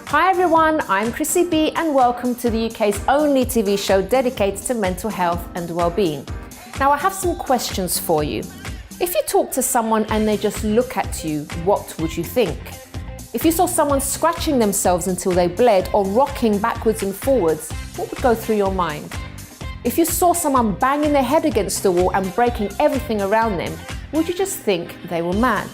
Hi everyone, I'm Chrissy B and welcome to the UK's only TV show dedicated to mental health and well-being. Now I have some questions for you. If you talk to someone and they just look at you, what would you think? If you saw someone scratching themselves until they bled or rocking backwards and forwards, what would go through your mind? If you saw someone banging their head against the wall and breaking everything around them, would you just think they were mad?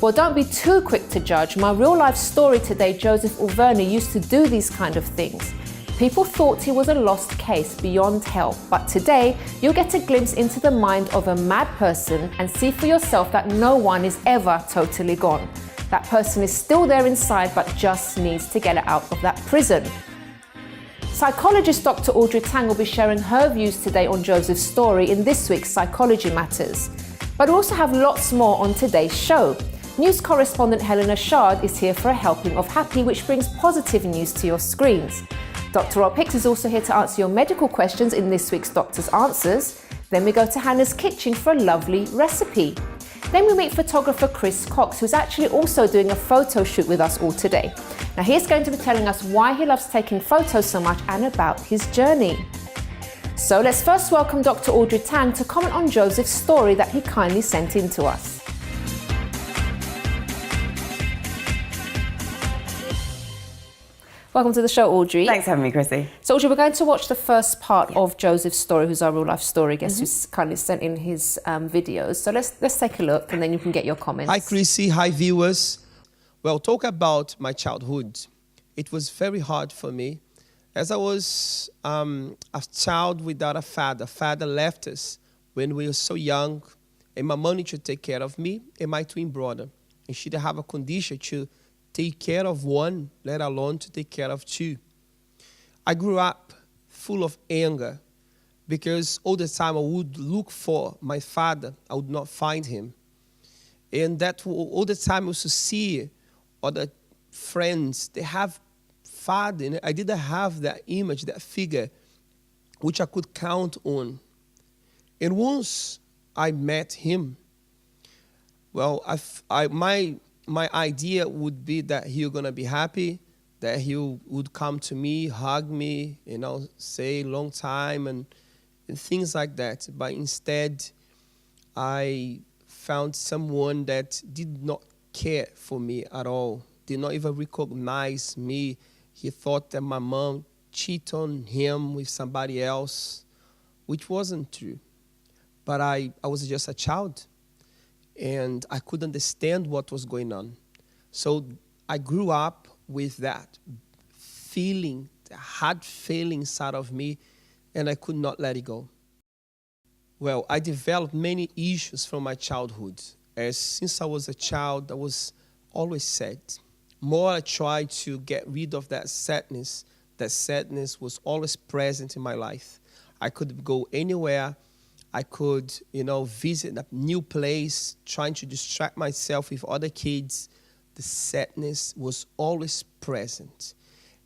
Well, don't be too quick to judge. My real life story today, Joseph Ouverney used to do these kind of things. People thought he was a lost case beyond help, but today you'll get a glimpse into the mind of a mad person and see for yourself that no one is ever totally gone. That person is still there inside but just needs to get out of that prison. Psychologist Dr Audrey Tang will be sharing her views today on Joseph's story in this week's Psychology Matters. But we also have lots more on today's show. News correspondent Helena Shard is here for a helping of happy, which brings positive news to your screens. Dr Rob Hicks is also here to answer your medical questions in this week's Doctor's Answers. Then we go to Hannah's kitchen for a lovely recipe. Then we meet photographer Chris Cox, who's actually also doing a photo shoot with us all today. Now he's going to be telling us why he loves taking photos so much and about his journey. So let's first welcome Dr Audrey Tang to comment on Joseph's story that he kindly sent in to us. Welcome to the show, Audrey. Thanks for having me, Chrissy. So, Audrey, we're going to watch the first part of Joseph's story, who's our real life story guest, who's kindly sent in his videos. So let's take a look, and then you can get your comments. Hi, Chrissy. Hi, viewers. Well, talk about my childhood. It was very hard for me, as I was a child without a father. Father left us when we were so young, and my mom to take care of me and my twin brother, and she didn't have a condition to take care of one, let alone to take care of two. I grew up full of anger because all the time I would look for my father. I would not find him. And that all the time I used to see other friends, they have father. And I didn't have that image, that figure, which I could count on. And once I met him, well, my idea would be that he was going to be happy, that he would come to me, hug me, say long time and things like that. But instead, I found someone that did not care for me at all, did not even recognize me. He thought that my mom cheated on him with somebody else, which wasn't true. But I was just a child. And I couldn't understand what was going on. So I grew up with that feeling, the hard feeling inside of me, and I could not let it go. Well, I developed many issues from my childhood. Since I was a child, I was always sad. More I tried to get rid of that sadness was always present in my life. I could go anywhere. I could, visit a new place, trying to distract myself with other kids. The sadness was always present.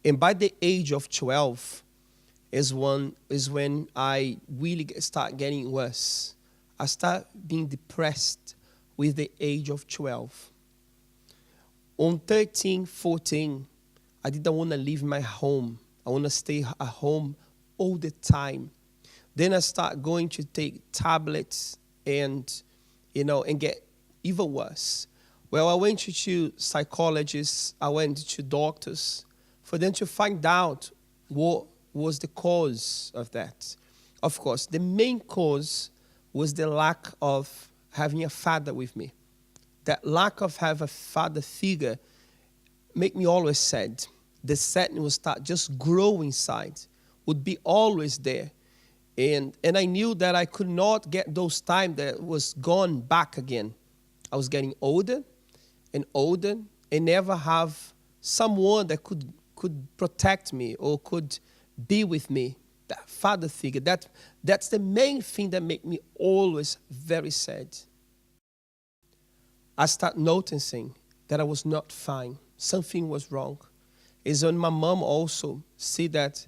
And by the age of 12 is when I really start getting worse. I start being depressed with the age of 12. On 13, 14, I didn't want to leave my home. I want to stay at home all the time. Then I start going to take tablets and get even worse. Well, I went to psychologists, I went to doctors for them to find out what was the cause of that. Of course, the main cause was the lack of having a father with me. That lack of having a father figure made me always sad. The sadness would start just growing inside, would be always there. And I knew that I could not get those times that was gone back again. I was getting older and older and never have someone that could protect me or could be with me that father figure. That's the main thing that make me always very sad. I start noticing that I was not fine. Something was wrong. Is when my mom also see that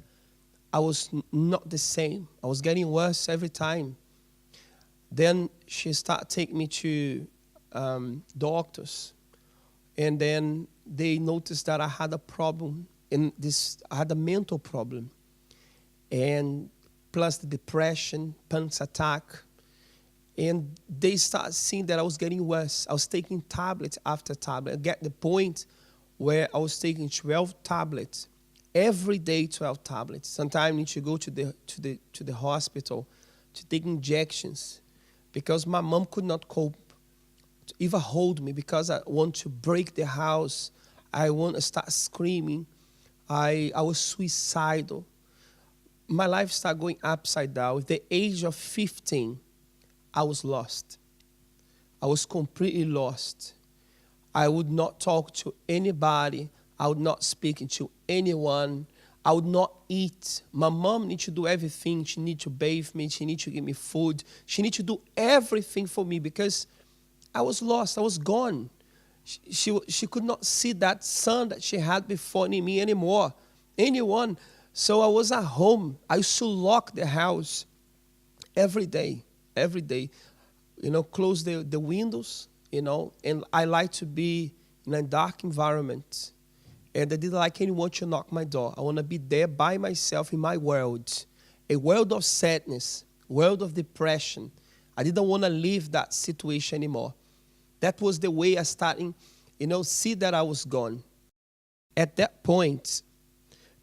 I was not the same. I was getting worse every time. Then she started taking me to doctors. And then they noticed that I had a problem. I had a mental problem. And plus the depression, panic attack. And they started seeing that I was getting worse. I was taking tablet after tablet. I get the point where I was taking 12 tablets. Every day 12 tablets. Sometimes I need to go to the hospital to take injections because my mom could not cope to even hold me because I want to break the house. I want to start screaming. I was suicidal. My life started going upside down. At the age of 15, I was lost. I was completely lost. I would not talk to anybody. I would not speak to anyone. I would not eat. My mom needs to do everything. She needs to bathe me. She needs to give me food. She needs to do everything for me because I was lost. I was gone. She could not see that son that she had before in me anymore. Anyone. So I was at home. I used to lock the house every day. Every day. Close the windows, and I like to be in a dark environment. And I didn't like anyone to knock my door. I want to be there by myself in my world. A world of sadness, world of depression. I didn't want to live that situation anymore. That was the way I started, see that I was gone. At that point,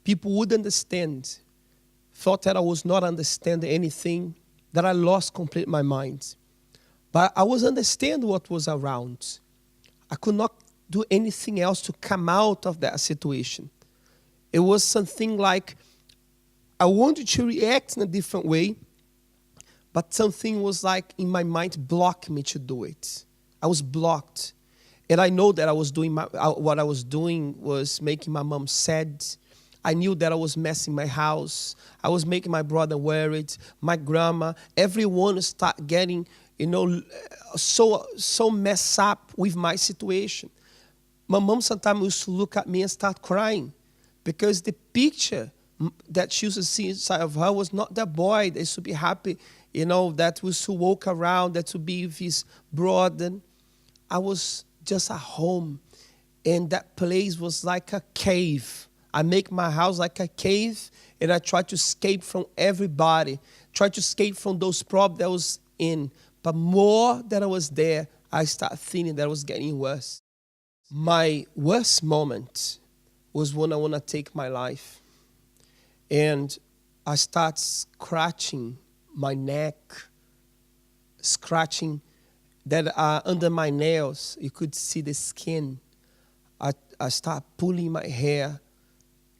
people would understand, thought that I was not understanding anything, that I lost completely my mind. But I was understanding what was around. I could not do anything else to come out of that situation. It was something like I wanted to react in a different way, but something was like in my mind blocking me to do it. I was blocked. And I know that I was doing what I was doing was making my mom sad. I knew that I was messing my house. I was making my brother worried, my grandma. Everyone started getting, so messed up with my situation. My mom sometimes used to look at me and start crying because the picture that she used to see inside of her was not that boy that used to be happy, that was to walk around, that to be with his brother. I was just at home, and that place was like a cave. I make my house like a cave, and I try to escape from everybody, try to escape from those problems that I was in. But more that I was there, I started feeling that I was getting worse. My worst moment was when I want to take my life. And I start scratching my neck, scratching that under my nails. You could see the skin. I start pulling my hair,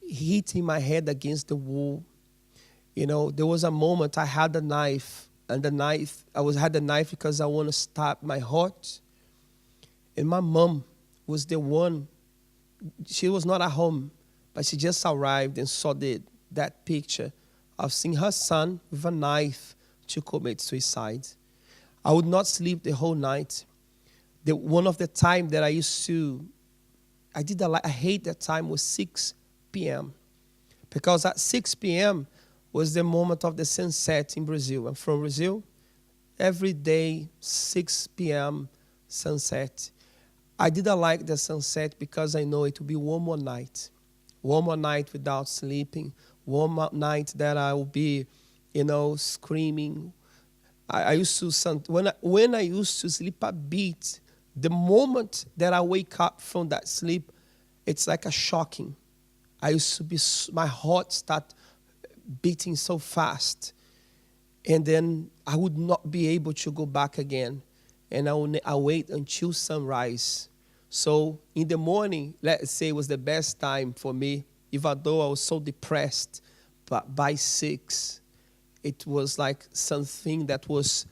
hitting my head against the wall. There was a moment I had a knife, and had the knife because I want to stab my heart. And my mom was the one. She was not at home, but she just arrived and saw that picture of seeing her son with a knife to commit suicide. I would not sleep the whole night. One of the time that I hate that time was 6 p.m. Because at 6 p.m. was the moment of the sunset in Brazil. I'm from Brazil. Every day, 6 p.m. sunset. I didn't like the sunset because I know it will be one more night. One more night without sleeping. One more night that I will be, screaming. I used to, when I used to sleep a bit, the moment that I wake up from that sleep, it's like a shocking. I used to be, my heart start beating so fast. And then I would not be able to go back again. And I wait until sunrise. So in the morning, let's say it was the best time for me, even though I was so depressed. But by 6, it was like something that was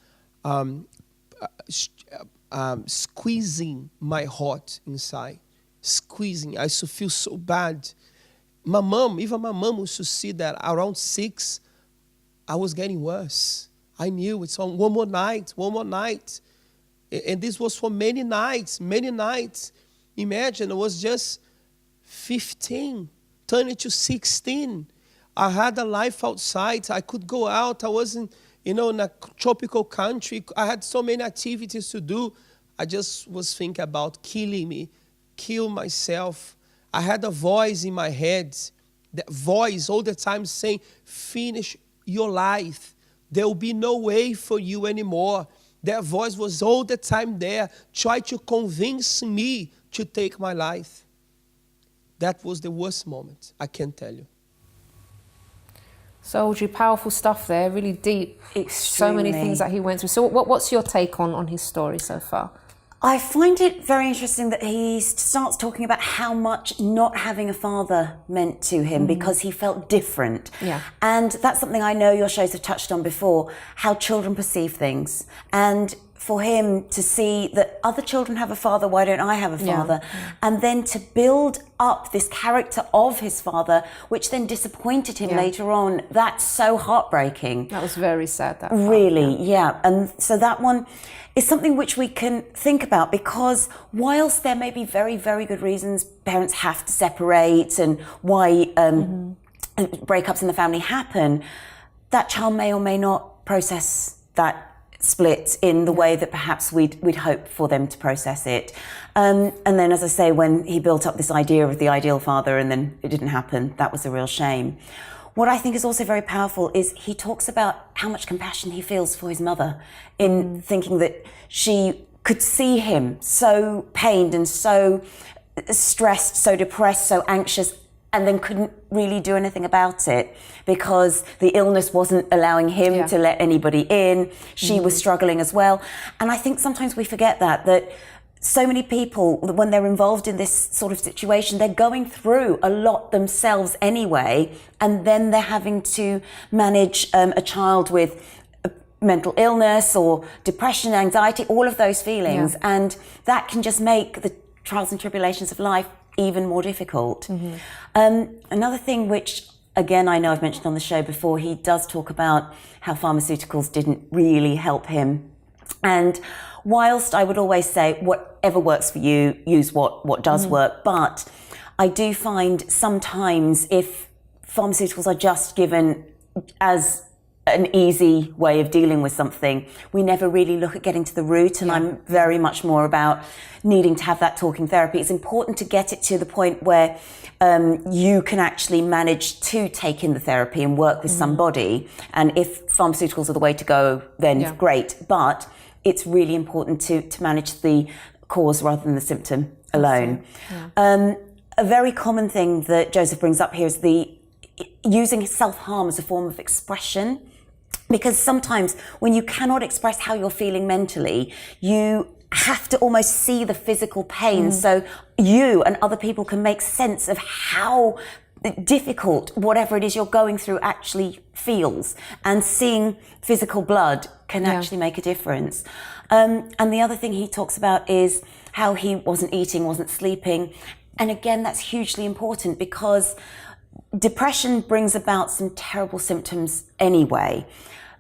squeezing my heart inside. Squeezing. I used to feel so bad. Even my mom used to see that around 6, I was getting worse. I knew it's on one more night. And this was for many nights. Imagine, I was just 15, turning to 16. I had a life outside. I could go out. I wasn't, in a tropical country. I had so many activities to do. I just was thinking about killing me, kill myself. I had a voice in my head, that voice all the time saying, finish your life. There will be no way for you anymore. That voice was all the time there, trying to convince me to take my life. That was the worst moment, I can tell you. So Audrey, powerful stuff there, really deep. Extremely. So many things that he went through. So what's your take on his story so far? I find it very interesting that he starts talking about how much not having a father meant to him because he felt different. Yeah. And that's something I know your shows have touched on before, how children perceive things. And for him to see that other children have a father, why don't I have a father? Yeah. And then to build up this character of his father, which then disappointed him later on, that's so heartbreaking. That was very sad, that really, yeah. And so that one is something which we can think about, because whilst there may be very, very good reasons parents have to separate and why breakups in the family happen, that child may or may not process that split in the way that perhaps we'd hope for them to process it. And then, as I say, when he built up this idea of the ideal father and then it didn't happen, that was a real shame. What I think is also very powerful is he talks about how much compassion he feels for his mother in thinking that she could see him so pained and so stressed, so depressed, so anxious, and then couldn't really do anything about it because the illness wasn't allowing him to let anybody in. She was struggling as well. And I think sometimes we forget that so many people, when they're involved in this sort of situation, they're going through a lot themselves anyway, and then they're having to manage a child with mental illness or depression, anxiety, all of those feelings. Yeah. And that can just make the trials and tribulations of life even more difficult. Another thing which, again, I know I've mentioned on the show before, he does talk about how pharmaceuticals didn't really help him. And whilst I would always say whatever works for you, use what does work, but I do find sometimes if pharmaceuticals are just given as an easy way of dealing with something, we never really look at getting to the root. And I'm very much more about needing to have that talking therapy. It's important to get it to the point where you can actually manage to take in the therapy and work with somebody. And if pharmaceuticals are the way to go, then great. But it's really important to manage the cause rather than the symptom alone. A very common thing that Joseph brings up here is the using self-harm as a form of expression. Because sometimes when you cannot express how you're feeling mentally, you have to almost see the physical pain so you and other people can make sense of how difficult whatever it is you're going through actually feels. And seeing physical blood can actually make a difference. And the other thing he talks about is how he wasn't eating, wasn't sleeping. And again, that's hugely important because depression brings about some terrible symptoms anyway,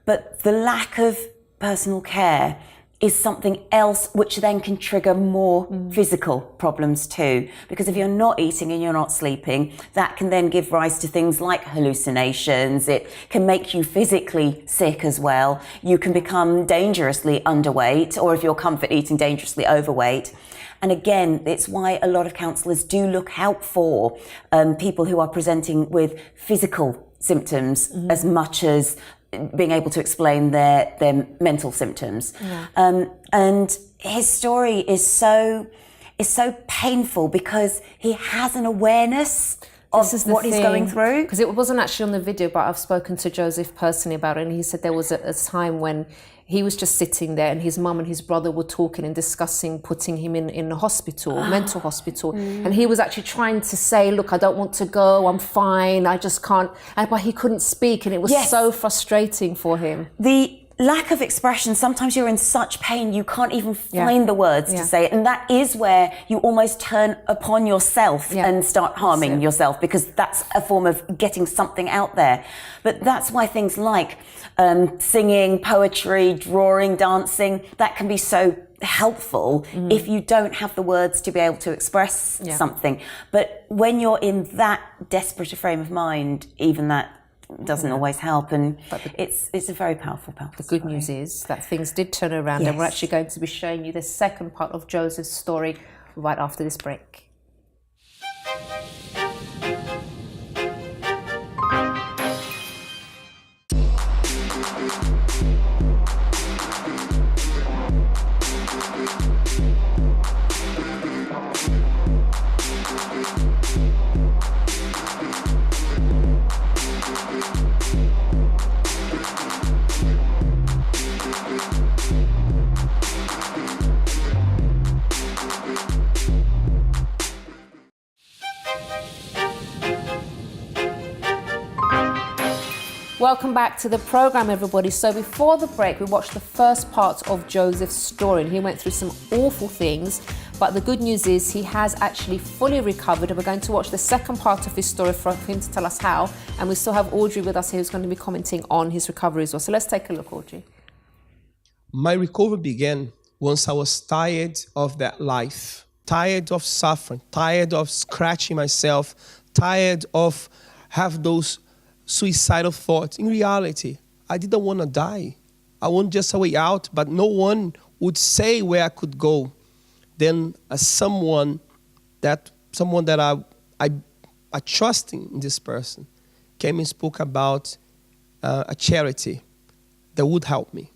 but the lack of personal care is something else which then can trigger more physical problems too. Because if you're not eating and you're not sleeping, that can then give rise to things like hallucinations. It can make you physically sick as well. You can become dangerously underweight, or if you're comfort eating, dangerously overweight. And again, it's why a lot of counsellors do look out for people who are presenting with physical symptoms as much as being able to explain their mental symptoms. And his story is so painful because he has an awareness of what he's going through. Because it wasn't actually on the video, but I've spoken to Joseph personally about it, and he said there was a time when he was just sitting there and his mum and his brother were talking and discussing putting him in a hospital, mental hospital. And he was actually trying to say, look, I don't want to go, I'm fine, I just can't. But he couldn't speak, and it was so frustrating for him. lack of expression, sometimes you're in such pain you can't even find the words to say it, and that is where you almost turn upon yourself and start harming yourself, because that's a form of getting something out there. But that's why things like singing, poetry, drawing, dancing, that can be so helpful if you don't have the words to be able to express something. But when you're in that desperate a frame of mind, even that doesn't always help, and it's a very powerful The good news is that things did turn around, and we're actually going to be showing you the second part of Joseph's story right after this break. Welcome back to the program, everybody. So before the break, we watched the first part of Joseph's story, and he went through some awful things. But the good news is he has actually fully recovered, and we're going to watch the second part of his story for him to tell us how. And we still have Audrey with us here, who's going to be commenting on his recovery as well. So let's take a look, Audrey. My recovery began once I was tired of that life, tired of suffering, tired of scratching myself, tired of have those suicidal thoughts. In reality, I didn't want to die. I wanted just a way out, but no one would say where I could go. Then someone that I trust in this person came and spoke about a charity that would help me.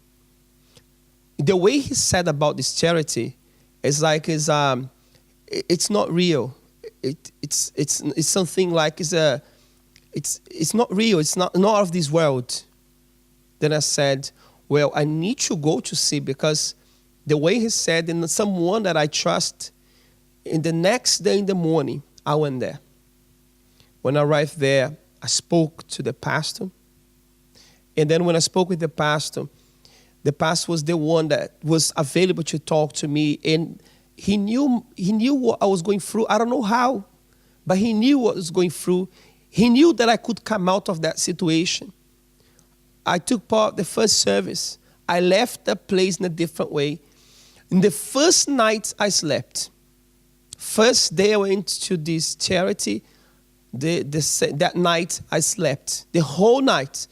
The way he said about this charity is like it's not real. It's something like it's not real. It's not of this world. Then I said, well, I need to go to see, because the way he said, and someone that I trust, in the next day in the morning, I went there. When I arrived there, I spoke to the pastor. And then when I spoke with the pastor was the one that was available to talk to me. And he knew what I was going through. I don't know how, but he knew what I was going through. He knew that I could come out of that situation. I took part of the first service. I left the place in a different way. In the first night I slept, first day I went to this charity, that night I slept. The whole night,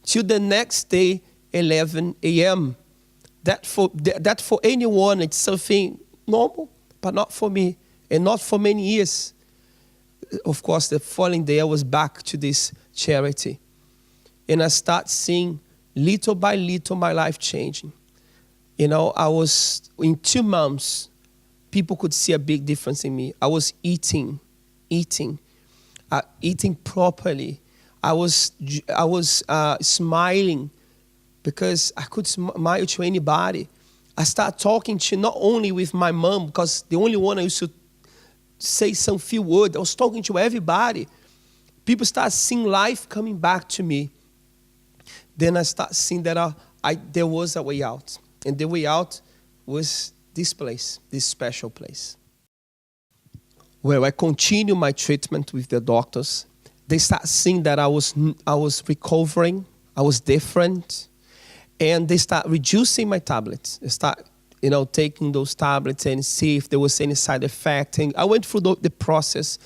till the next day, 11 a.m. That for anyone, it's something normal, but not for me, and not for many years. Of course, the following day I was back to this charity. And I start seeing little by little my life changing. You know, I was, in 2 months, people could see a big difference in me. I was eating properly. I was smiling because I could smile to anybody. I started talking to not only with my mom, because the only one I used to say some few words. I was talking to everybody. People start seeing life coming back to me. Then I start seeing that there was a way out. And the way out was this place, this special place. Well, I continue my treatment with the doctors. They start seeing that I was recovering. I was different. And they start reducing my tablets. They start taking those tablets and see if there was any side effect. And I went through the process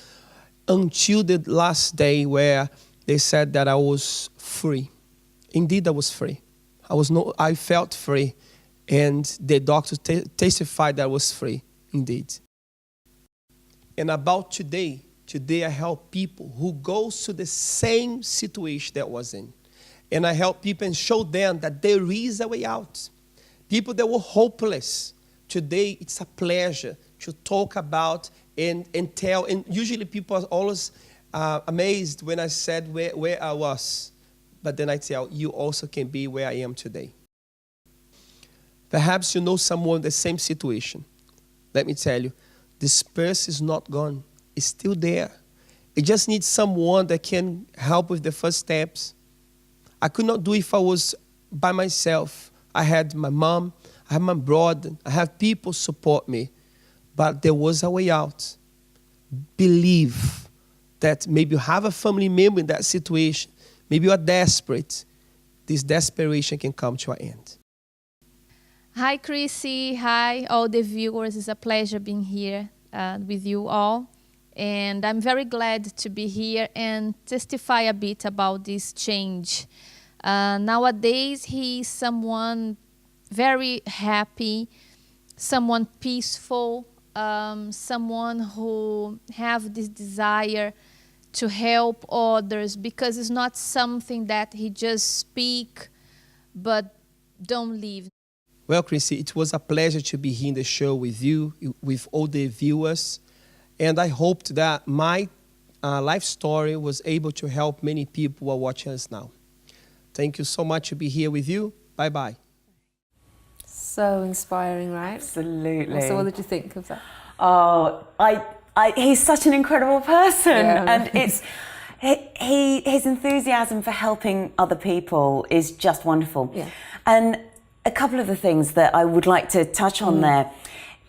until the last day where they said that I was free. Indeed, I was free. I felt free. And the doctor testified that I was free, indeed. And about today I help people who go to the same situation that I was in. And I help people and show them that there is a way out. People that were hopeless, today it's a pleasure to talk about and tell. And usually people are always amazed when I said where I was. But then I tell, you also can be where I am today. Perhaps you know someone in the same situation. Let me tell you, this person is not gone. It's still there. It just needs someone that can help with the first steps. I could not do it if I was by myself. I had my mom, I had my brother, I had people support me. But there was a way out. Believe that maybe you have a family member in that situation. Maybe you are desperate. This desperation can come to an end. Hi, Chrissy. Hi, all the viewers. It's a pleasure being here with you all. And I'm very glad to be here and testify a bit about this change. Nowadays, he's someone very happy, someone peaceful, someone who have this desire to help others, because it's not something that he just speak but don't live. Well, Chrissy, it was a pleasure to be here in the show with you, with all the viewers. And I hoped that my life story was able to help many people who are watching us now. Thank you so much to be here with you. Bye-bye. So inspiring, right? Absolutely. So what did you think of that? Oh, he's such an incredible person, and his enthusiasm for helping other people is just wonderful. Yeah. And a couple of the things that I would like to touch on there,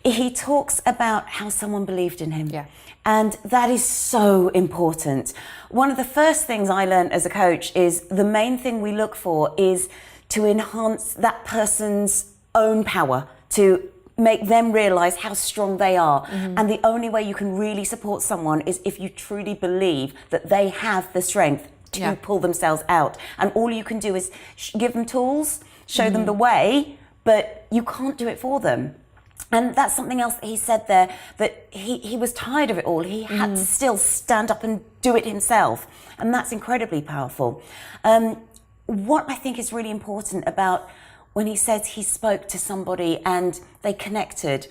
he talks about how someone believed in him. Yeah. And that is so important. One of the first things I learned as a coach is the main thing we look for is to enhance that person's own power, to make them realize how strong they are. And the only way you can really support someone is if you truly believe that they have the strength to pull themselves out. And all you can do is give them tools, show them the way, but you can't do it for them. And that's something else that he said there, that he was tired of it all. He had to still stand up and do it himself. And that's incredibly powerful. What I think is really important about when he says he spoke to somebody and they connected,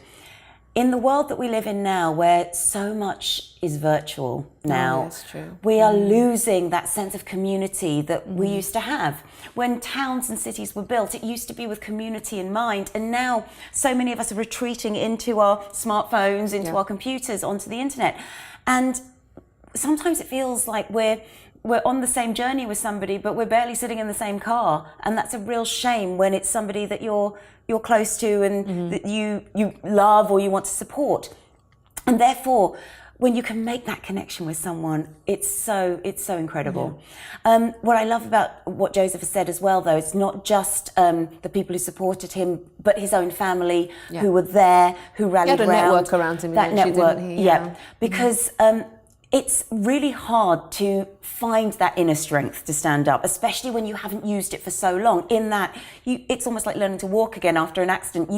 in the world that we live in now, where so much is virtual now, that's true. we are losing that sense of community that we used to have. When towns and cities were built, it used to be with community in mind, and now so many of us are retreating into our smartphones, into our computers, onto the internet. And sometimes it feels like we're on the same journey with somebody, but we're barely sitting in the same car. And that's a real shame when it's somebody that you're close to and that you love or you want to support. And therefore, when you can make that connection with someone, it's so incredible. What I love about what Joseph has said as well, though, it's not just the people who supported him, but his own family who were there, who rallied around. He had a network around him. That network, didn't he? Because it's really hard to find that inner strength to stand up, especially when you haven't used it for so long. In that, it's almost like learning to walk again after an accident.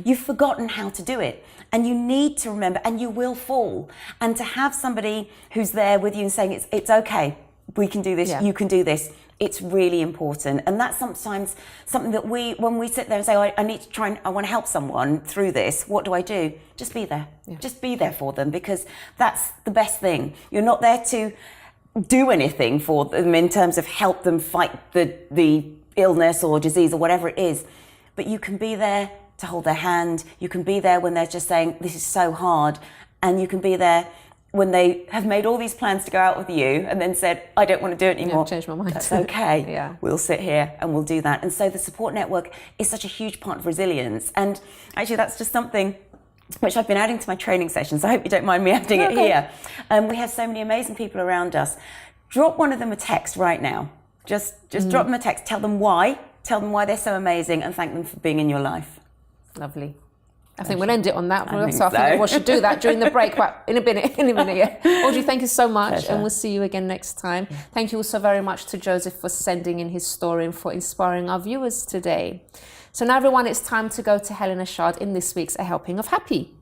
You've forgotten how to do it, and you need to remember, and you will fall. And to have somebody who's there with you and saying, it's okay, we can do this, you can do this, it's really important. And that's sometimes something that when we sit there and say, I need to try and I want to help someone through this, what do I do? Just be there. Just be there for them, because that's the best thing. You're not there to do anything for them in terms of help them fight the illness or disease or whatever it is. But you can be there to hold their hand. You can be there when they're just saying, this is so hard. And you can be there when they have made all these plans to go out with you and then said, I don't want to do it anymore. I've changed my mind. That's okay. We'll sit here and we'll do that. And so the support network is such a huge part of resilience. And actually that's just something which I've been adding to my training sessions. I hope you don't mind me adding it here. We have so many amazing people around us. Drop one of them a text right now. Just drop them a text. Tell them why they're so amazing, and thank them for being in your life. Lovely. I think we'll end it on that. I So I think we should do that during the break. Well, in a minute, Audrey, thank you so much. Pleasure. And we'll see you again next time. Thank you also very much to Joseph for sending in his story and for inspiring our viewers today. So now, everyone, it's time to go to Helena Shard in this week's A Helping of Happy.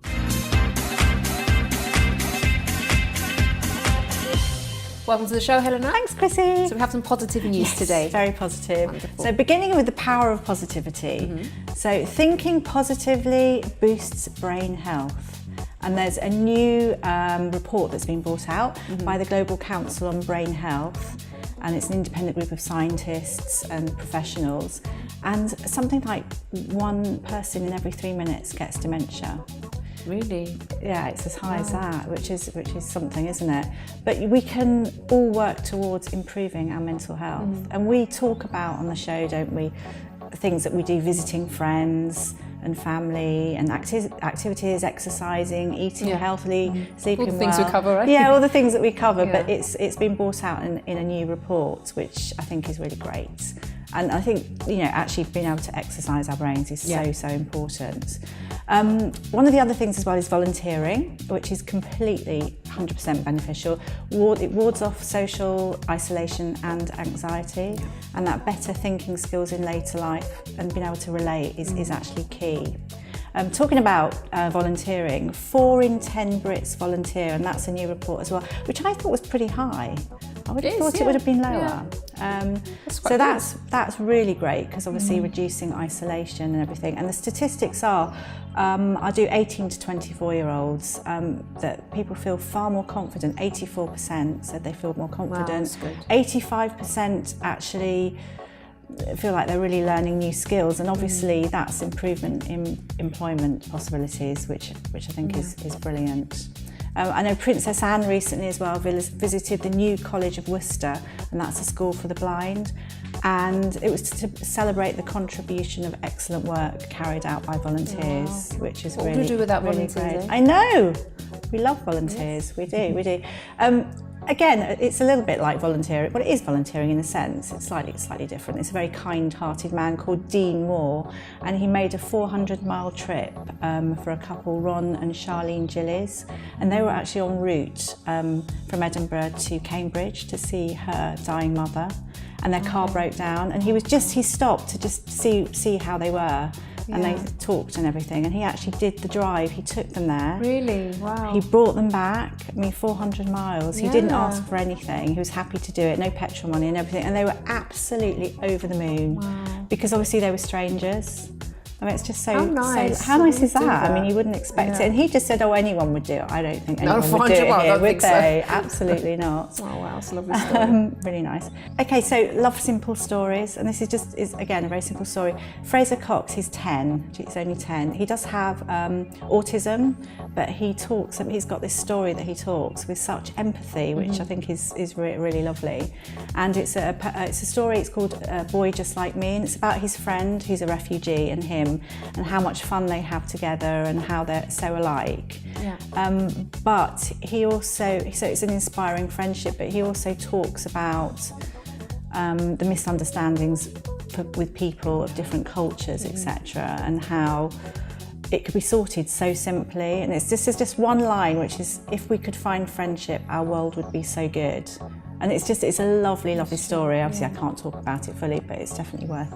Welcome to the show, Helena. Thanks, Chrissy. So we have some positive news today. Very positive. Wonderful. So beginning with the power of positivity. So thinking positively boosts brain health. And there's a new report that's been brought out by the Global Council on Brain Health. And it's an independent group of scientists and professionals. And something like one person in every 3 minutes gets dementia. Really? Yeah, it's as high as that, which is something, isn't it? But we can all work towards improving our mental health. And we talk about on the show, don't we, things that we do, visiting friends and family, and activities, exercising, eating healthily, sleeping all the things we cover, right? Yeah, all the things that we cover, but it's been brought out in a new report, which I think is really great. And I think, actually being able to exercise our brains is so important. One of the other things as well is volunteering, which is completely 100% beneficial. It wards off social isolation and anxiety, and that better thinking skills in later life and being able to relate is actually key. Talking about volunteering, 4 in 10 Brits volunteer, and that's a new report as well, which I thought was pretty high. I would have thought it would have been lower. So that's really great, because obviously reducing isolation and everything. And the statistics are, I do 18 to 24-year-olds, that people feel far more confident. 84% said they feel more confident. Wow, that's good. 85% actually feel like they're really learning new skills, and obviously that's improvement in employment possibilities, which I think is brilliant. I know Princess Anne recently as well visited the new College of Worcester, and that's a school for the blind, and it was to celebrate the contribution of excellent work carried out by volunteers, which is what really, would you do without really volunteers? great. I know, we love volunteers, we do. Again, it's a little bit like volunteering. Well, it is volunteering in a sense. It's slightly different. It's a very kind-hearted man called Dean Moore, and he made a 400-mile trip for a couple, Ron and Charlene Gillies, and they were actually en route from Edinburgh to Cambridge to see her dying mother, and their car broke down, and he stopped to just see how they were. And they talked and everything, and he actually did the drive. He took them there. Really? Wow. He brought them back. 400 miles. He didn't ask for anything. He was happy to do it. No petrol money and everything. And they were absolutely over the moon. Wow. Because obviously they were strangers. It's just so nice. How nice is that? that? You wouldn't expect it. And he just said, anyone would do it. I don't think anyone would do 400 it miles, here, I would think so. they? Absolutely not. Oh wow, it's a lovely story. Really nice. Okay, so love simple stories, and this is again a very simple story. Fraser Cox, he's 10. He's only 10. He does have autism, but he's got this story that he talks with such empathy, which I think is really lovely. And it's a story. It's called A Boy Just Like Me, and it's about his friend who's a refugee and him, and how much fun they have together and how they're so alike. But he also, so it's an inspiring friendship, but he also talks about the misunderstandings with people of different cultures, etc., and how it could be sorted so simply. And this is just one line, which is, if we could find friendship, our world would be so good. And it's a lovely story. Obviously, I can't talk about it fully, but it's definitely worth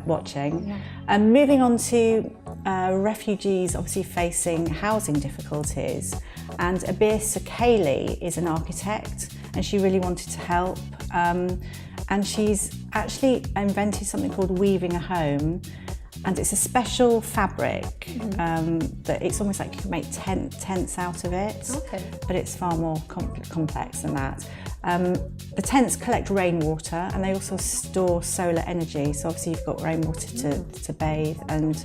watching. And moving on to refugees, obviously facing housing difficulties. And Abir Sakali is an architect, and she really wanted to help. And she's actually invented something called weaving a home. And it's a special fabric that it's almost like you can make tents out of it, but it's far more complex than that. The tents collect rainwater, and they also store solar energy. So obviously you've got rainwater to bathe, and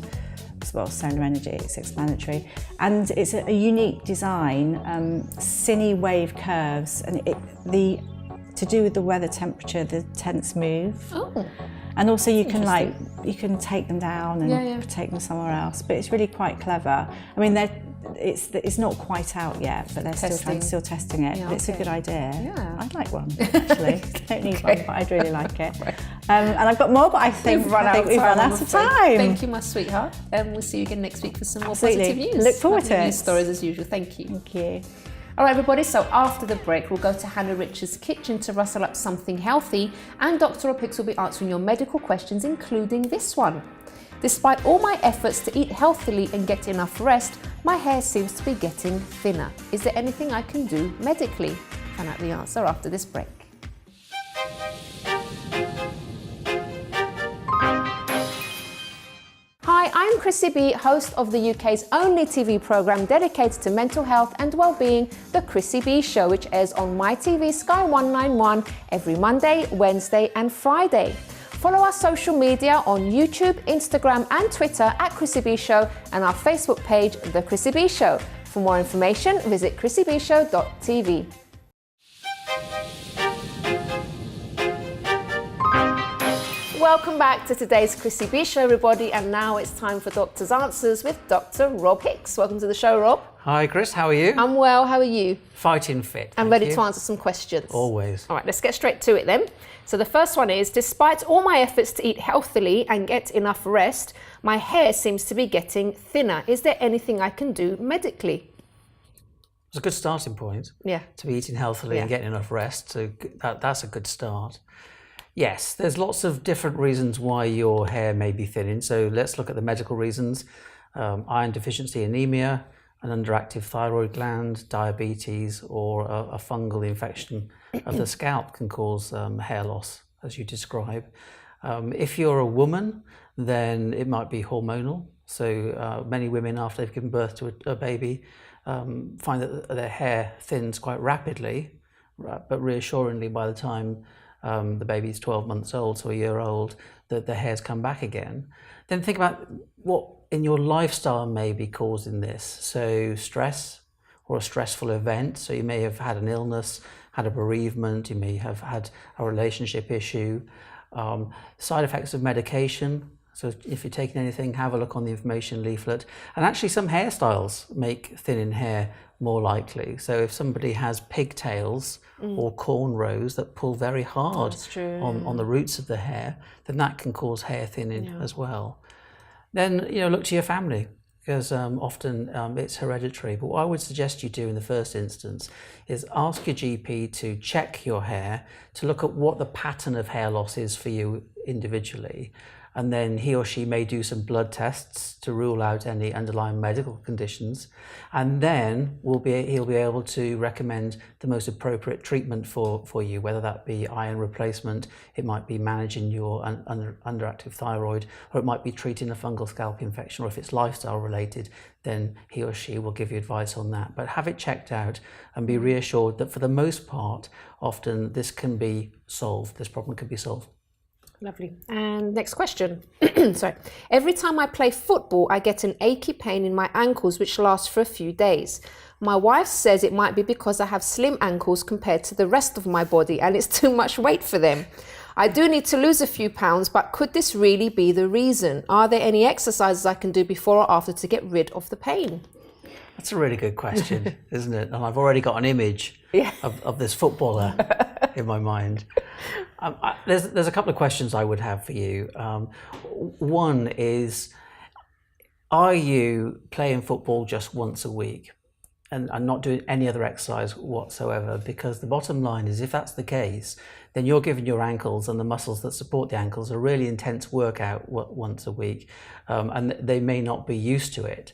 as well solar energy, it's explanatory. And it's a unique design, cine wave curves, and to do with the weather temperature, the tents move. And also you can take them down and take them somewhere else. But it's really quite clever. It's not quite out yet, but they're still testing it. But it's a good idea. Yeah. I'd like one, actually. Don't need one, but I'd really like it. And I've got more, but I think we've run out of time. Thank you, my sweetheart. And we'll see you again next week for some more Absolutely. positive news. Look forward to it. News stories as usual. Thank you. Thank you. All right, everybody, so after the break, we'll go to Hannah Richards' kitchen to rustle up something healthy, and Dr. Opix will be answering your medical questions, including this one. Despite all my efforts to eat healthily and get enough rest, my hair seems to be getting thinner. Is there anything I can do medically? Find out the answer after this break. Hi, I'm Chrissy B, host of the UK's only TV programme dedicated to mental health and well-being, The Chrissy B Show, which airs on MyTV Sky 191 every Monday, Wednesday and Friday. Follow our social media on YouTube, Instagram and Twitter at Chrissy B Show and our Facebook page, The Chrissy B Show. For more information, visit chrissybshow.tv. Welcome back to today's Chrissy B Show, everybody, and now it's time for Doctor's Answers with Dr. Rob Hicks. Welcome to the show, Rob. Hi, Chris. How are you? I'm well. How are you? Fighting fit. I'm ready to answer some questions. Always. All right, let's get straight to it then. So the first one is, despite all my efforts to eat healthily and get enough rest, my hair seems to be getting thinner. Is there anything I can do medically? It's a good starting point. Yeah. To be eating healthily and getting enough rest. So that's a good start. Yes, there's lots of different reasons why your hair may be thinning. So let's look at the medical reasons. Iron deficiency, anemia, an underactive thyroid gland, diabetes, or a fungal infection of the scalp can cause hair loss, as you describe. If you're a woman, then it might be hormonal. So many women, after they've given birth to a baby, find that their hair thins quite rapidly, but reassuringly by the time the baby's 12 months old, so a year old, that the hair's come back again. Then think about what in your lifestyle may be causing this. So stress or a stressful event. So you may have had an illness, had a bereavement, you may have had a relationship issue, side effects of medication. So if you're taking anything, have a look on the information leaflet. And actually some hairstyles make thinning hair more likely. So if somebody has pigtails or cornrows that pull very hard on the roots of the hair, then that can cause hair thinning as well. Then, look to your family, because often it's hereditary. But what I would suggest you do in the first instance is ask your GP to check your hair, to look at what the pattern of hair loss is for you individually. And then he or she may do some blood tests to rule out any underlying medical conditions. And then he'll be able to recommend the most appropriate treatment for you, whether that be iron replacement, it might be managing your underactive thyroid, or it might be treating a fungal scalp infection, or if it's lifestyle related, then he or she will give you advice on that. But have it checked out and be reassured that for the most part, often this can be solved, this problem can be solved. Lovely. And next question. Sorry. Every time I play football, I get an achy pain in my ankles, which lasts for a few days. My wife says it might be because I have slim ankles compared to the rest of my body and it's too much weight for them. I do need to lose a few pounds, but could this really be the reason? Are there any exercises I can do before or after to get rid of the pain? That's a really good question, isn't it? And I've already got an image of this footballer in my mind. There's a couple of questions I would have for you. One is, are you playing football just once a week and not doing any other exercise whatsoever? Because the bottom line is, if that's the case, then you're giving your ankles and the muscles that support the ankles a really intense workout once a week, and they may not be used to it.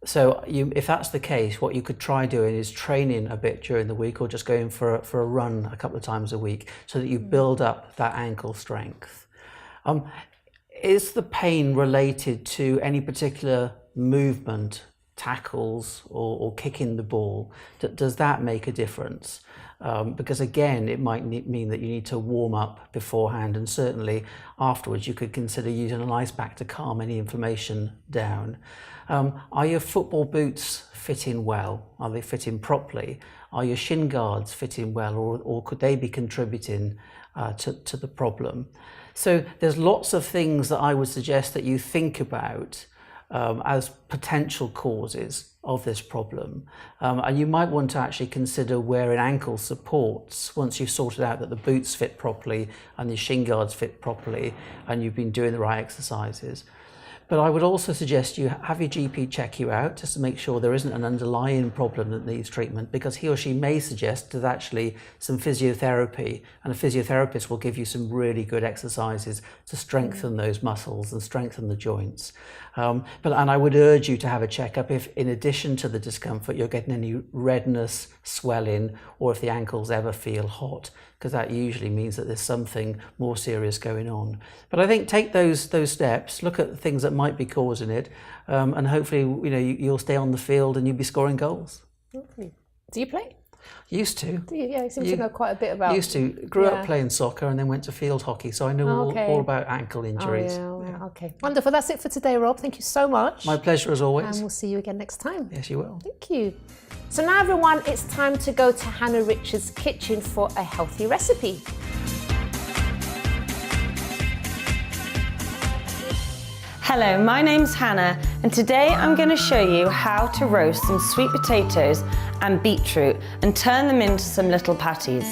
So if that's the case, what you could try doing is training a bit during the week, or just going for a run a couple of times a week, so that you build up that ankle strength. Is the pain related to any particular movement, tackles or kicking the ball? Does that make a difference? Because again, it might mean that you need to warm up beforehand, and certainly afterwards you could consider using an ice pack to calm any inflammation down. Are your football boots fitting well? Are they fitting properly? Are your shin guards fitting well, or could they be contributing to the problem? So there's lots of things that I would suggest that you think about as potential causes of this problem. And you might want to actually consider wearing ankle supports once you've sorted out that the boots fit properly and the shin guards fit properly and you've been doing the right exercises. But I would also suggest you have your GP check you out just to make sure there isn't an underlying problem that needs treatment, because he or she may suggest there's actually some physiotherapy, and a physiotherapist will give you some really good exercises to strengthen those muscles and strengthen the joints. And I would urge you to have a checkup if, in addition to the discomfort, you're getting any redness, swelling, or if the ankles ever feel hot, because that usually means that there's something more serious going on. But I think take those steps, look at things that might be causing it, and hopefully you'll stay on the field and you'll be scoring goals. Okay. Do you play? Used to. Yeah, you seem to know quite a bit about. Used to. Grew up playing soccer and then went to field hockey, so I know all about ankle injuries. Okay. Wonderful. That's it for today, Rob. Thank you so much. My pleasure as always. And we'll see you again next time. Yes, you will. Thank you. So now, everyone, it's time to go to Hannah Richards' kitchen for a healthy recipe. Hello, my name's Hannah, and today I'm going to show you how to roast some sweet potatoes and beetroot and turn them into some little patties.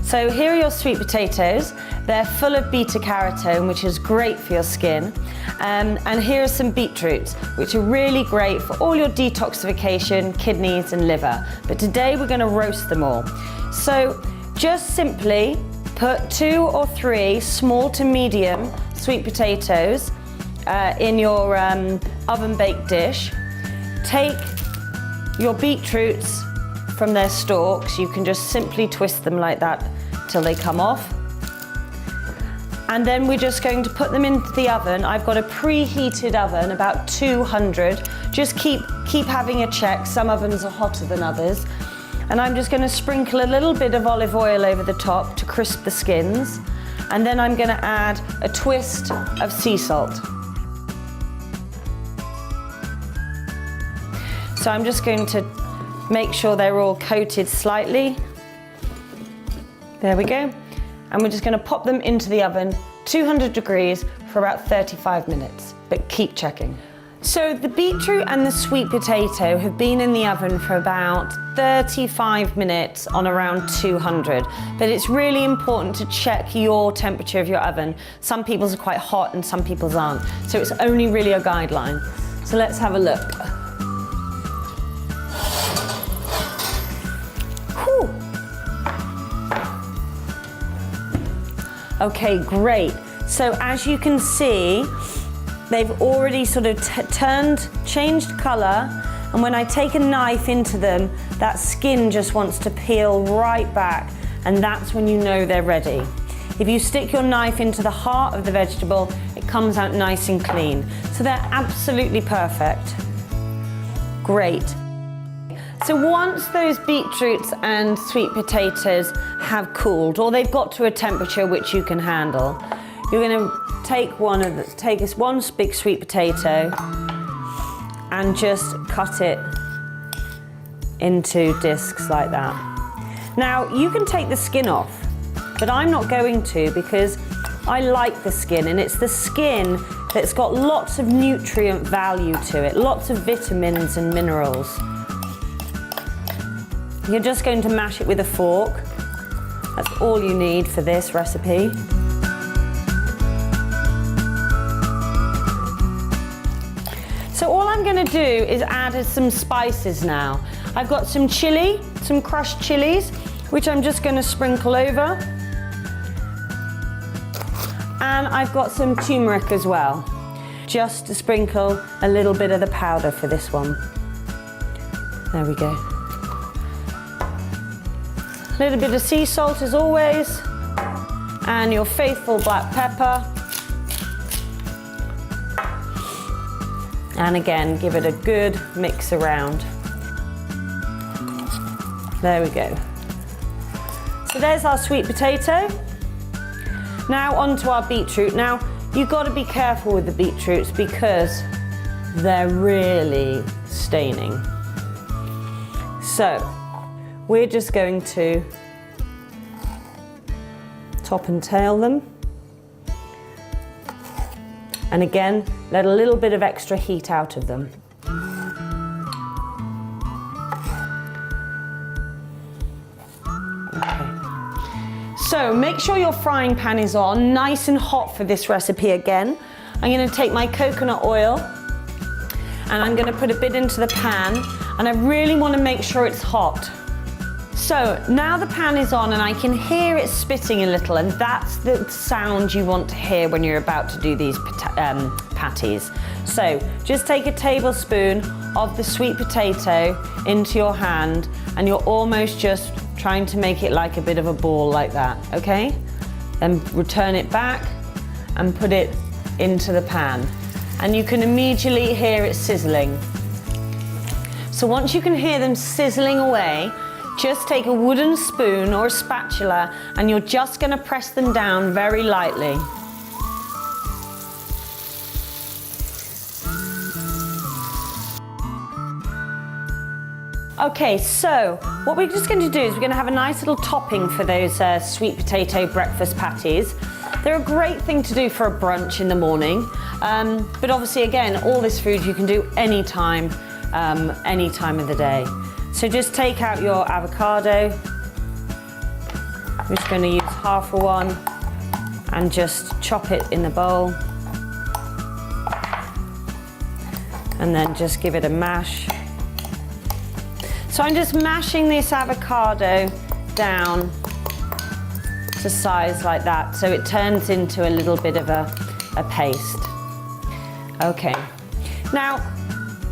So here are your sweet potatoes. They're full of beta-carotene, which is great for your skin. And here are some beetroots, which are really great for all your detoxification, kidneys and liver. But today we're going to roast them all. So just simply put 2 or 3 small to medium sweet potatoes in your oven baked dish. Take your beetroots from their stalks. You can just simply twist them like that till they come off. And then we're just going to put them into the oven. I've got a preheated oven, about 200. Just keep having a check. Some ovens are hotter than others. And I'm just going to sprinkle a little bit of olive oil over the top to crisp the skins. And then I'm going to add a twist of sea salt. So I'm just going to make sure they're all coated slightly. There we go. And we're just going to pop them into the oven, 200 degrees, for about 35 minutes. But keep checking. So the beetroot and the sweet potato have been in the oven for about 35 minutes on around 200. But it's really important to check your temperature of your oven. Some people's are quite hot and some people's aren't. So it's only really a guideline. So let's have a look. Whew. Okay, great. So as you can see, they've already sort of changed colour, and when I take a knife into them, that skin just wants to peel right back, and that's when you know they're ready. If you stick your knife into the heart of the vegetable, it comes out nice and clean. So they're absolutely perfect. Great. So once those beetroots and sweet potatoes have cooled, or they've got to a temperature which you can handle, you're going to take this one big sweet potato and just cut it into discs like that. Now you can take the skin off, but I'm not going to because I like the skin, and it's the skin that's got lots of nutrient value to it, lots of vitamins and minerals. You're just going to mash it with a fork. That's all you need for this recipe. So all I'm going to do is add some spices now. I've got some chili, some crushed chilies, which I'm just going to sprinkle over. And I've got some turmeric as well, just to sprinkle a little bit of the powder for this one. There we go. A little bit of sea salt as always, and your faithful black pepper. And again, give it a good mix around. There we go. So there's our sweet potato. Now onto our beetroot. Now, you've got to be careful with the beetroots because they're really staining. So, we're just going to top and tail them. And again, let a little bit of extra heat out of them. Okay. So make sure your frying pan is on, nice and hot for this recipe again. I'm going to take my coconut oil and I'm going to put a bit into the pan, and I really want to make sure it's hot. So now the pan is on and I can hear it spitting a little, and that's the sound you want to hear when you're about to do these patties. So just take a tablespoon of the sweet potato into your hand, and you're almost just trying to make it like a bit of a ball like that, okay? Then return it back and put it into the pan. and you can immediately hear it sizzling. So once you can hear them sizzling away, just take a wooden spoon or a spatula and you're just going to press them down very lightly. Okay, so what we're just going to do is we're going to have a nice little topping for those sweet potato breakfast patties. They're a great thing to do for a brunch in the morning, but obviously again, all this food you can do any time of the day. So just take out your avocado. I'm just going to use half of one and just chop it in the bowl. And then just give it a mash. So I'm just mashing this avocado down to size like that, so it turns into a little bit of a paste. Okay, now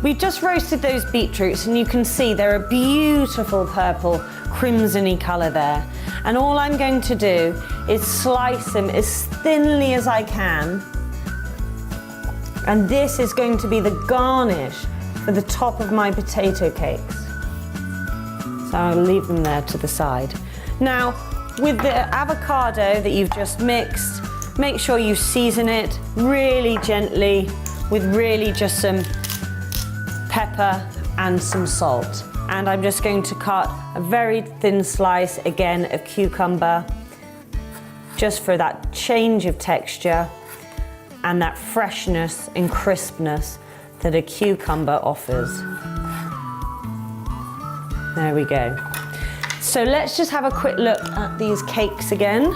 we've just roasted those beetroots and you can see they're a beautiful purple crimson-y colour there. And all I'm going to do is slice them as thinly as I can. And this is going to be the garnish for the top of my potato cakes. So I'll leave them there to the side. Now, with the avocado that you've just mixed, make sure you season it really gently with really just some pepper and some salt. And I'm just going to cut a very thin slice again of cucumber, just for that change of texture and that freshness and crispness that a cucumber offers. There we go. So let's just have a quick look at these cakes again.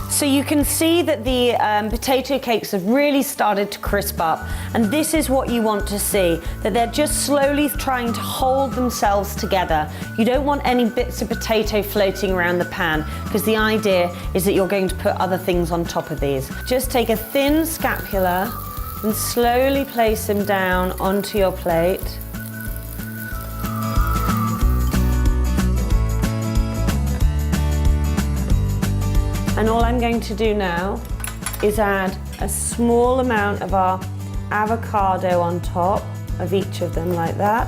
So you can see that the potato cakes have really started to crisp up, and this is what you want to see, that they're just slowly trying to hold themselves together. You don't want any bits of potato floating around the pan, because the idea is that you're going to put other things on top of these. Just take a thin spatula and slowly place them down onto your plate. And all I'm going to do now is add a small amount of our avocado on top of each of them like that.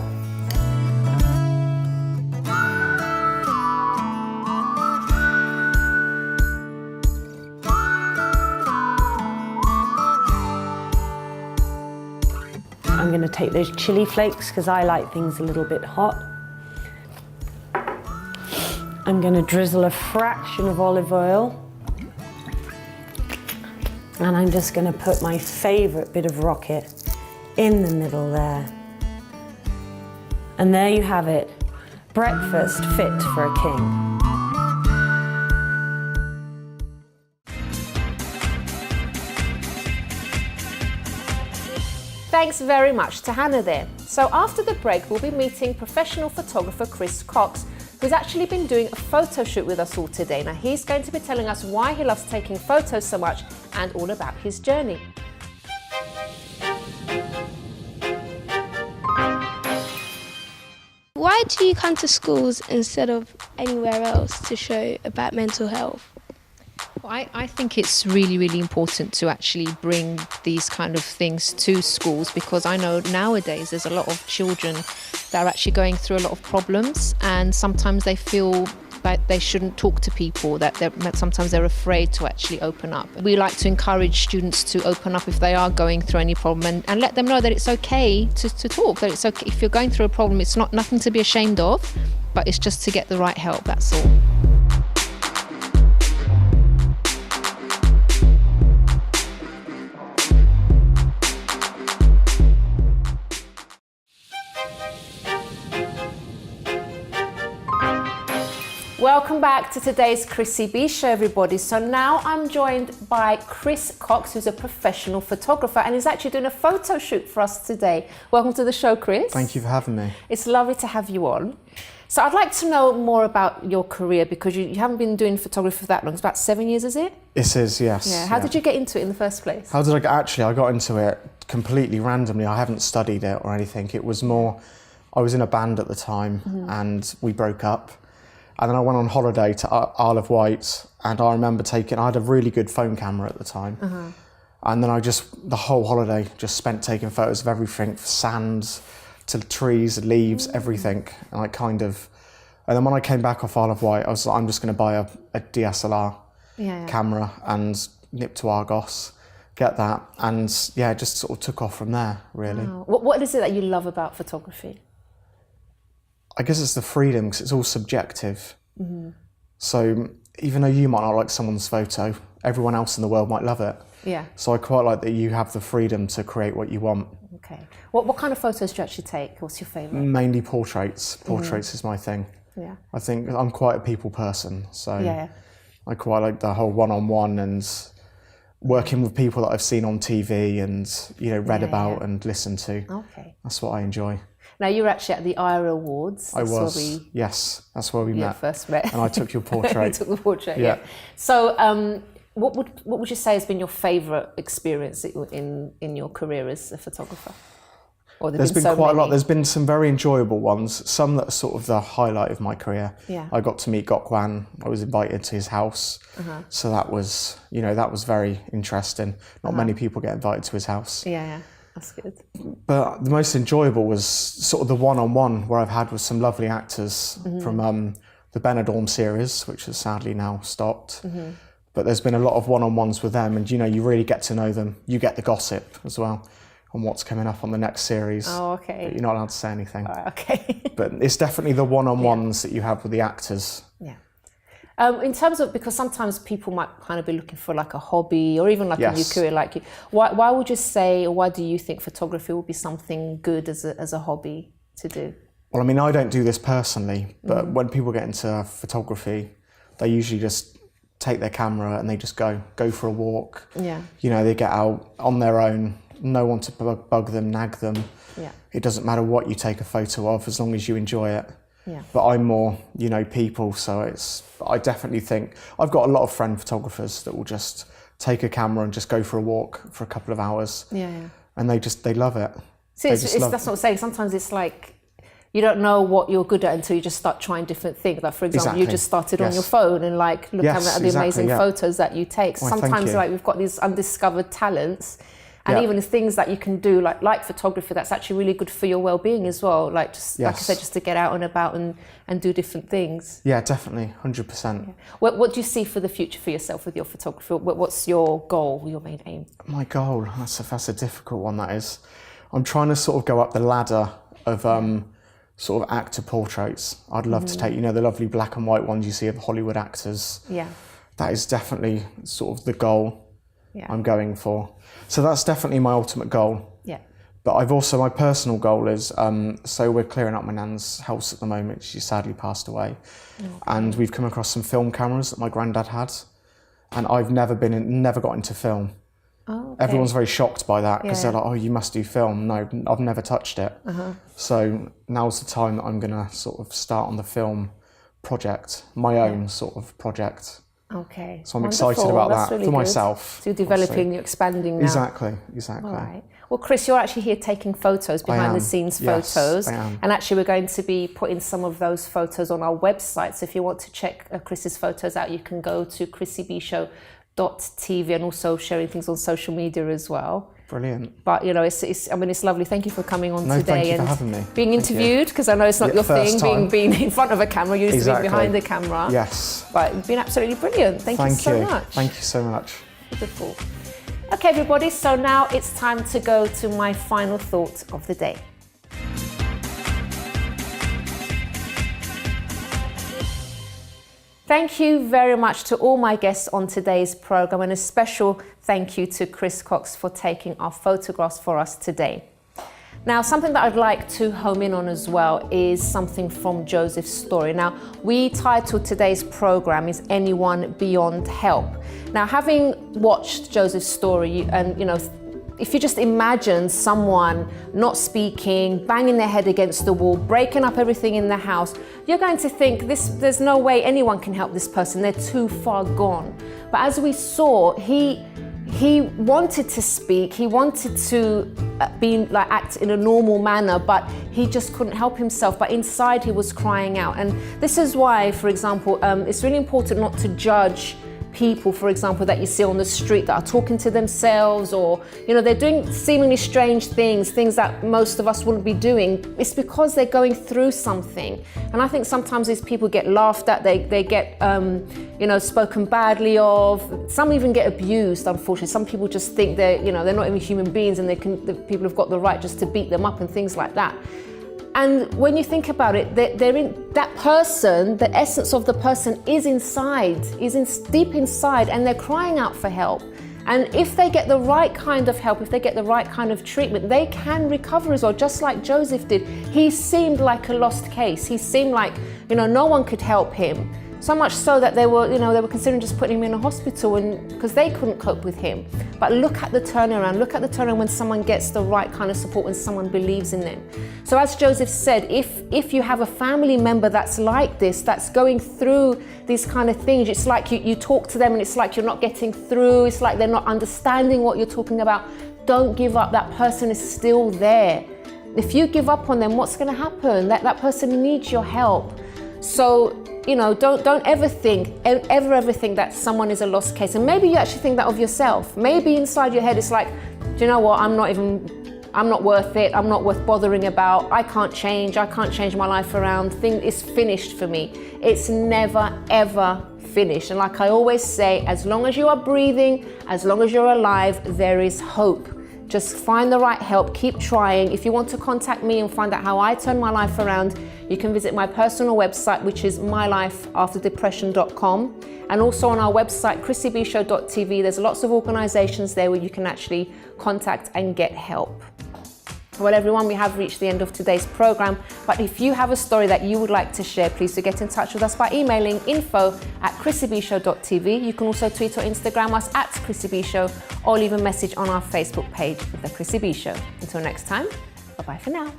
I'm going to take those chili flakes because I like things a little bit hot. I'm going to drizzle a fraction of olive oil. And I'm just going to put my favourite bit of rocket in the middle there. And there you have it. Breakfast fit for a king. Thanks very much to Hannah there. So after the break, we'll be meeting professional photographer Chris Cox, who's actually been doing a photo shoot with us all today. Now he's going to be telling us why he loves taking photos so much and all about his journey. Why do you come to schools instead of anywhere else to show about mental health? Well, I think it's really, really important to actually bring these kind of things to schools, because I know nowadays there's a lot of children that are actually going through a lot of problems, and sometimes they feel like they shouldn't talk to people, that sometimes they're afraid to actually open up. We like to encourage students to open up if they are going through any problem, and let them know that it's okay to talk, that it's okay. If you're going through a problem, it's nothing to be ashamed of, but it's just to get the right help, that's all. Welcome back to today's Chrissy B Show, everybody. So now I'm joined by Chris Cox, who's a professional photographer and is actually doing a photo shoot for us today. Welcome to the show, Chris. Thank you for having me. It's lovely to have you on. So I'd like to know more about your career, because you haven't been doing photography for that long. It's about 7 years, is it? It is, yes. Yeah. How did you get into it in the first place? How did I get? Actually, I got into it completely randomly. I haven't studied it or anything. It was more, I was in a band at the time and we broke up. And then I went on holiday to Isle of Wight, and I remember I had a really good phone camera at the time. And then the whole holiday just spent taking photos of everything, sand to trees, leaves, everything. And and then when I came back off Isle of Wight, I was like, I'm just going to buy a DSLR camera and nip to Argos, get that. And yeah, it just sort of took off from there, really. Wow. What is it that you love about photography? I guess it's the freedom, because it's all subjective. So even though you might not like someone's photo, everyone else in the world might love it. Yeah. So I quite like that you have the freedom to create what you want. Okay. What kind of photos do you actually take? What's your favourite? Mainly portraits. Portraits is my thing. Yeah. I think I'm quite a people person, so I quite like the whole one-on-one and working with people that I've seen on TV and read about and listened to. Okay. That's what I enjoy. Now you were actually at the IRA Awards. I was. Yes, that's where we met. First met. And I took your portrait. You took the portrait. Yeah. So, what would you say has been your favourite experience in your career as a photographer? Or there's been quite a lot. There's been some very enjoyable ones. Some that are sort of the highlight of my career. Yeah. I got to meet Gok Wan. I was invited to his house. So that was, that was very interesting. Not many people get invited to his house. Yeah. That's good. But the most enjoyable was sort of the one-on-one where I've had with some lovely actors from the Benidorm series, which has sadly now stopped. But there's been a lot of one-on-ones with them, and you really get to know them. You get the gossip as well on what's coming up on the next series. Oh, okay. But you're not allowed to say anything. Okay. But it's definitely the one-on-ones that you have with the actors. Yeah. In terms of, because sometimes people might kind of be looking for like a hobby or even like a new career like you. Why would you say, or why do you think photography would be something good as a hobby to do? Well, I mean, I don't do this personally, but when people get into photography, they usually just take their camera and they just go for a walk. Yeah. They get out on their own, no one to bug them, nag them. Yeah. It doesn't matter what you take a photo of as long as you enjoy it. Yeah. But I'm more, people, so I definitely think, I've got a lot of friend photographers that will just take a camera and just go for a walk for a couple of hours. Yeah. And they love it. See, that's what I'm saying. Sometimes it's like, you don't know what you're good at until you just start trying different things. Like, for example, you just started on your phone and look at the amazing photos that you take. Well, sometimes we've got these undiscovered talents. And even things that you can do, like photography, that's actually really good for your well-being as well. Like I said, just to get out and about and do different things. Yeah, definitely, 100%. Yeah. What do you see for the future for yourself with your photography? What's your goal, your main aim? My goal, that's a difficult one, that is. I'm trying to sort of go up the ladder of sort of actor portraits. I'd love to take, the lovely black and white ones you see of Hollywood actors. Yeah. That is definitely sort of the goal I'm going for. So that's definitely my ultimate goal. Yeah. But my personal goal is, so we're clearing up my nan's house at the moment. She sadly passed away. Okay. And we've come across some film cameras that my granddad had. And I've never got into film. Oh, okay. Everyone's very shocked by that because they're like, oh, you must do film. No, I've never touched it. So now's the time that I'm going to sort of start on the film project, my own sort of project. Okay. So I'm excited about that really for good. myself. So you're developing, you're expanding now. Exactly. All right. Well, Chris, you're actually here taking photos, behind the scenes photos. I am. And actually we're going to be putting some of those photos on our website. So if you want to check Chris's photos out, you can go to chrissybshow.tv and also sharing things on social media as well. Brilliant. But it's lovely. Thank you for coming on today thank you and for having me. being interviewed, because I know it's not your thing, being in front of a camera. You used to be behind the camera. Yes. But it's been absolutely brilliant. Thank you so much. Thank you so much. Beautiful. Okay, everybody. So now it's time to go to my final thought of the day. Thank you very much to all my guests on today's program, and a special thank you to Chris Cox for taking our photographs for us today. Now, something that I'd like to home in on as well is something from Joseph's story. Now, we titled today's program is Anyone Beyond Help. Now, having watched Joseph's story, and if you just imagine someone not speaking, banging their head against the wall, breaking up everything in the house, you're going to think there's no way anyone can help this person. They're too far gone. But as we saw, he wanted to speak. He wanted to act in a normal manner, but he just couldn't help himself. But inside, he was crying out. And this is why, for example, it's really important not to judge people, for example, that you see on the street that are talking to themselves, or, you know, they're doing seemingly strange things that most of us wouldn't be doing, it's because they're going through something. And I think sometimes these people get laughed at, they get, you know, spoken badly of. Some even get abused, unfortunately. Some people just think they're, you know, they're not even human beings, and the people have got the right just to beat them up and things like that. And when you think about it, they're in that person, the essence of the person is inside, deep inside, and they're crying out for help. And if they get the right kind of help, if they get the right kind of treatment, they can recover as well, just like Joseph did. He seemed like a lost case. He seemed like, you know, no one could help him. So much so that they were, you know, they were considering just putting him in a hospital, and because they couldn't cope with him. But look at the turnaround. Look at the turnaround when someone gets the right kind of support, when someone believes in them. So as Joseph said, if you have a family member that's like this, that's going through these kind of things, it's like you talk to them and it's like you're not getting through. It's like they're not understanding what you're talking about. Don't give up. That person is still there. If you give up on them, what's going to happen? That person needs your help. So, you know, don't ever think that someone is a lost case. And maybe you actually think that of yourself. Maybe inside your head it's like, do you know what, I'm not worth it, I'm not worth bothering about, I can't change my life around, thing is finished for me. It's never ever finished. And like I always say, as long as you are breathing, as long as you're alive, there is hope. Just find the right help, keep trying. If you want to contact me and find out how I turn my life around, you can visit my personal website, which is mylifeafterdepression.com. And also on our website, chrissybshow.tv, there's lots of organizations there where you can actually contact and get help. Well, everyone, we have reached the end of today's program, but if you have a story that you would like to share, please do get in touch with us by emailing info@chrissybshow.tv. You can also tweet or Instagram us @ChrissyBShow, or leave a message on our Facebook page with The Chrissy B Show. Until next time, bye-bye for now.